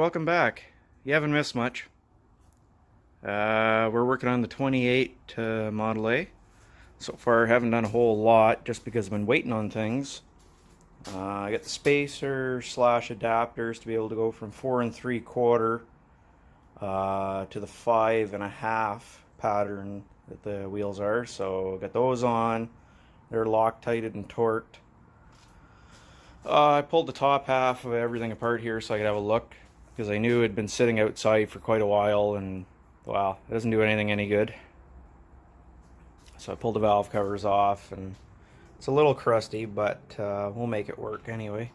welcome back. You haven't missed much. We're working on the 28 Model A. So far, I haven't done a whole lot just because I've been waiting on things. I got the spacer slash adapters to be able to go from 4 3/4 to the 5.5 pattern that the wheels are. So I got those on. They're Loctited and torqued. I pulled the top half of everything apart here so I could have a look, because I knew it had been sitting outside for quite a while and, well, it doesn't do anything any good. So I pulled the valve covers off, and it's a little crusty, but we'll make it work anyway.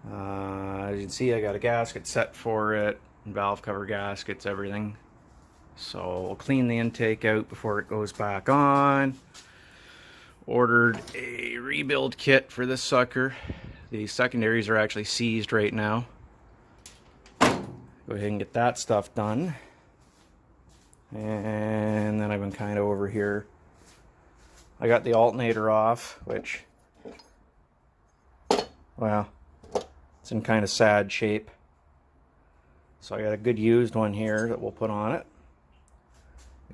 As you can see, I got a gasket set for it, and valve cover gaskets, everything. So we'll clean the intake out before it goes back on. Ordered a rebuild kit for this sucker. The secondaries are actually seized right now. Go ahead and get that stuff done. And then I've been kind of over here. I got the alternator off, which, well, it's in kind of sad shape. So I got a good used one here that we'll put on it.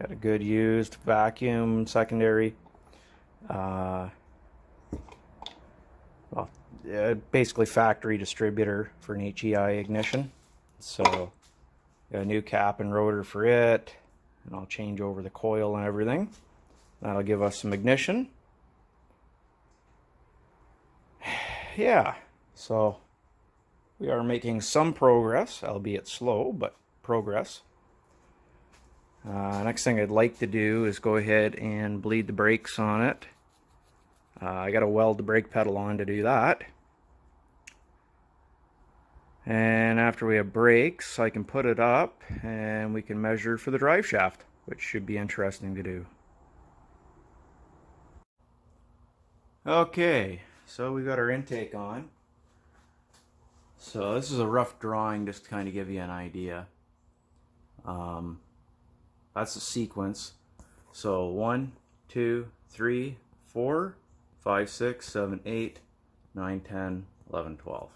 Got a good used vacuum secondary. Basically factory distributor for an HEI ignition. So got a new cap and rotor for it, and I'll change over the coil and everything. That'll give us some ignition. Yeah, so we are making some progress, albeit slow, but progress. Next thing I'd like to do is go ahead and bleed the brakes on it. I got to weld the brake pedal on to do that. And after we have brakes, I can put it up and we can measure for the drive shaft, which should be interesting to do. Okay, so we got our intake on. So this is a rough drawing just to kind of give you an idea. That's the sequence. So 1, 2, 3, 4, 5, 6, 7, 8, 9, 10, 11, 12.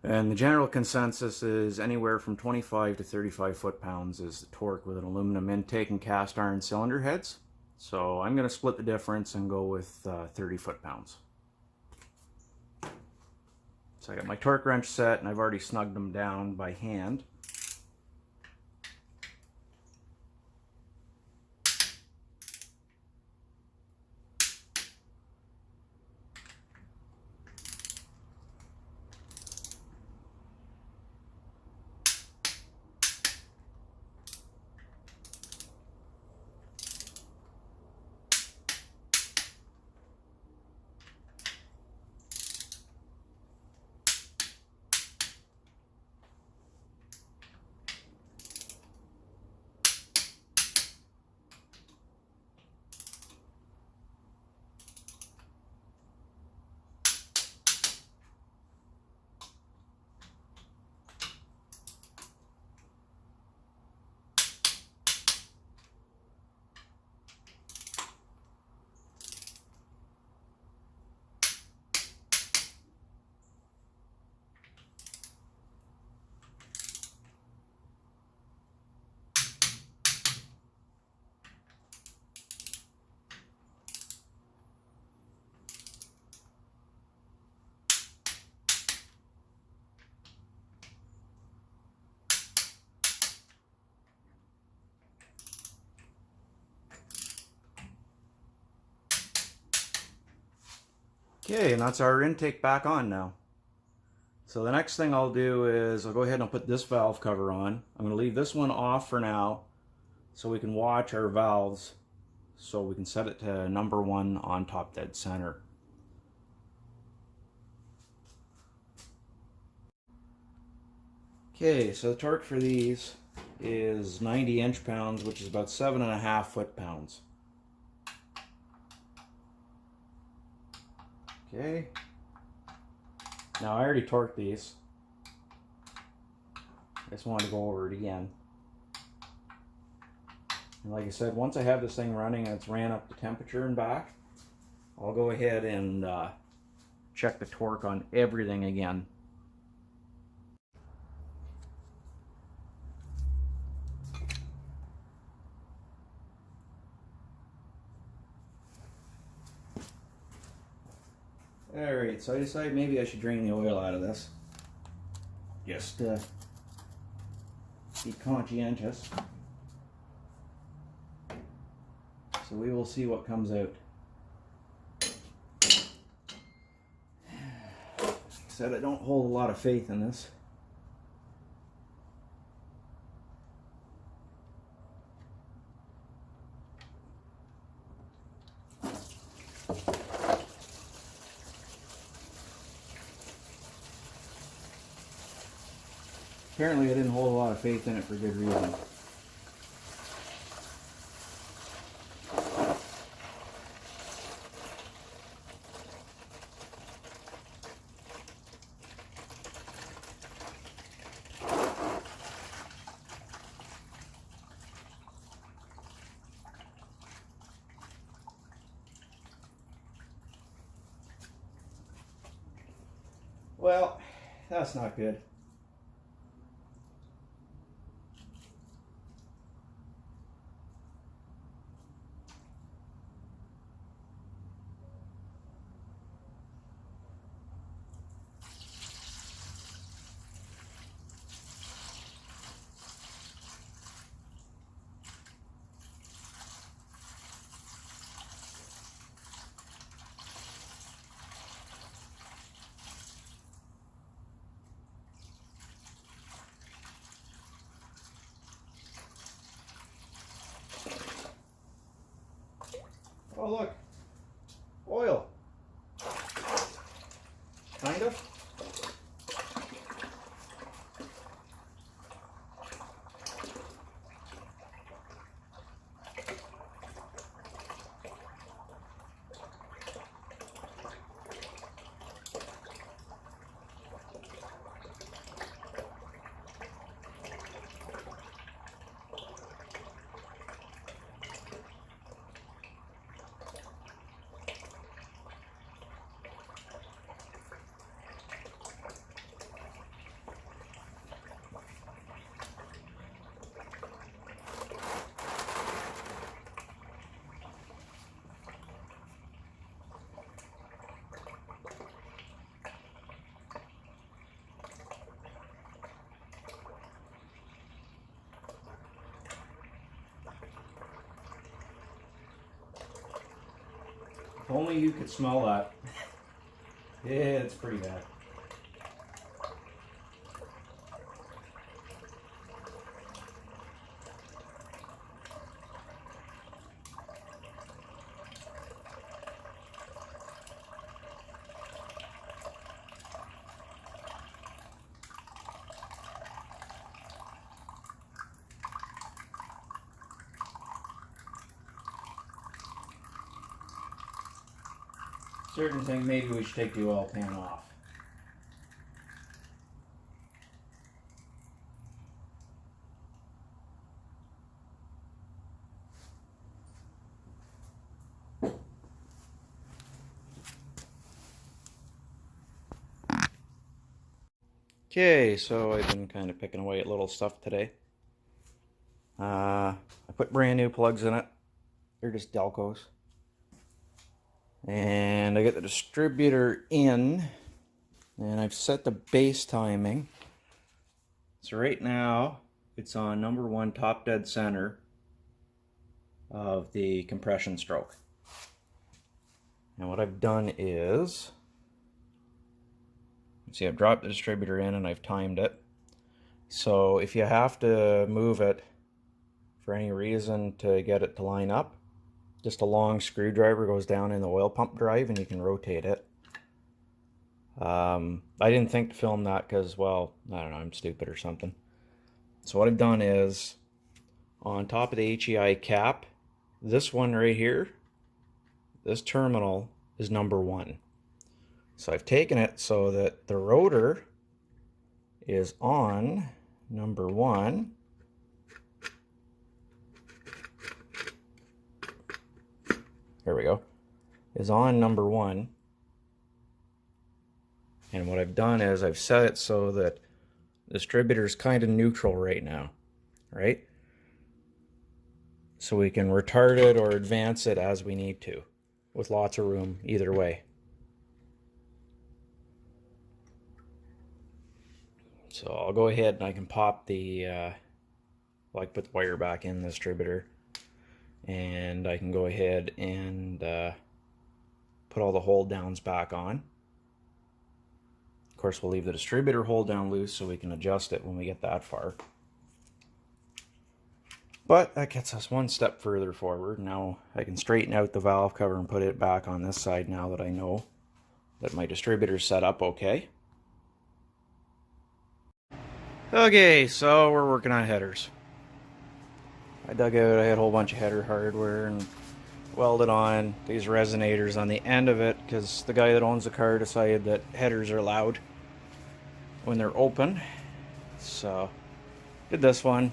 And the general consensus is anywhere from 25 to 35 foot-pounds is the torque with an aluminum intake and cast iron cylinder heads. So I'm going to split the difference and go with 30 foot-pounds. So I got my torque wrench set, and I've already snugged them down by hand. Okay, and that's our intake back on now. So the next thing I'll do is I'll go ahead and I'll put this valve cover on. I'm going to leave this one off for now so we can watch our valves, so we can set it to number 1 on top dead center. Okay, so the torque for these is 90 inch-pounds, which is about 7.5 foot-pounds. Okay, now I already torqued these. I just wanted to go over it again. And like I said, once I have this thing running and it's ran up to temperature and back, I'll go ahead and check the torque on everything again. Alright, so I decided maybe I should drain the oil out of this. Just be conscientious. So we will see what comes out. Like I said, I don't hold a lot of faith in this. Apparently I didn't hold a lot of faith in it for good reason. Well, that's not good. Oh look, oil, kind of. If only you could smell that. Yeah, it's pretty bad. Certain thing, maybe we should take the oil pan off. Okay, so I've been kind of picking away at little stuff today. I put brand new plugs in it. They're just Delcos. And I get the distributor in, and I've set the base timing. So right now, it's on number 1 top dead center of the compression stroke. And what I've done is, see, I've dropped the distributor in and I've timed it. So if you have to move it for any reason to get it to line up, just a long screwdriver goes down in the oil pump drive and you can rotate it. I didn't think to film that because, well, I don't know, I'm stupid or something. So what I've done is, on top of the HEI cap, this one right here, this terminal is number 1. So I've taken it so that the rotor is on number 1. There we go. Is on number 1. And what I've done is I've set it so that the distributor is kind of neutral right now, right? So we can retard it or advance it as we need to, with lots of room either way. So I'll go ahead and I can pop the, like put the wire back in the distributor, and I can go ahead and put all the hold downs back on. Of course, we'll leave the distributor hold down loose so we can adjust it when we get that far. But that gets us one step further forward. Now I can straighten out the valve cover and put it back on this side now that I know that my distributor's set up okay. Okay, so we're working on headers. I dug out, I had a whole bunch of header hardware and welded on these resonators on the end of it because the guy that owns the car decided that headers are loud when they're open. So did this one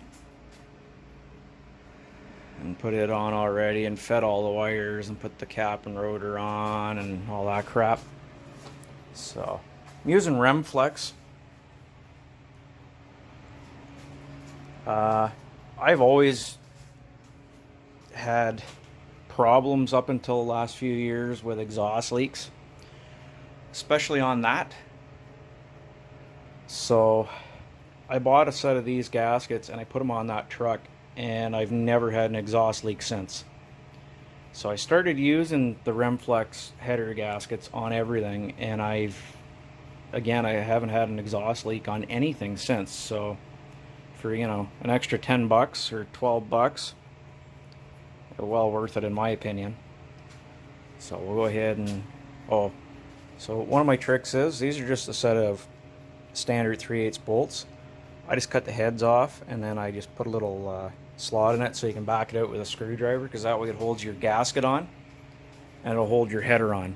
and put it on already and fed all the wires and put the cap and rotor on and all that crap. So I'm using Remflex. I've always had problems up until the last few years with exhaust leaks, especially on that. So I bought a set of these gaskets and I put them on that truck, and I've never had an exhaust leak since. So I started using the Remflex header gaskets on everything, and I haven't had an exhaust leak on anything since. So for, you know, an extra $10 or $12, well worth it in my opinion. So we'll go ahead and, so one of my tricks is, these are just a set of standard 3/8 bolts. I just cut the heads off and then I just put a little slot in it so you can back it out with a screwdriver, because that way it holds your gasket on and it'll hold your header on.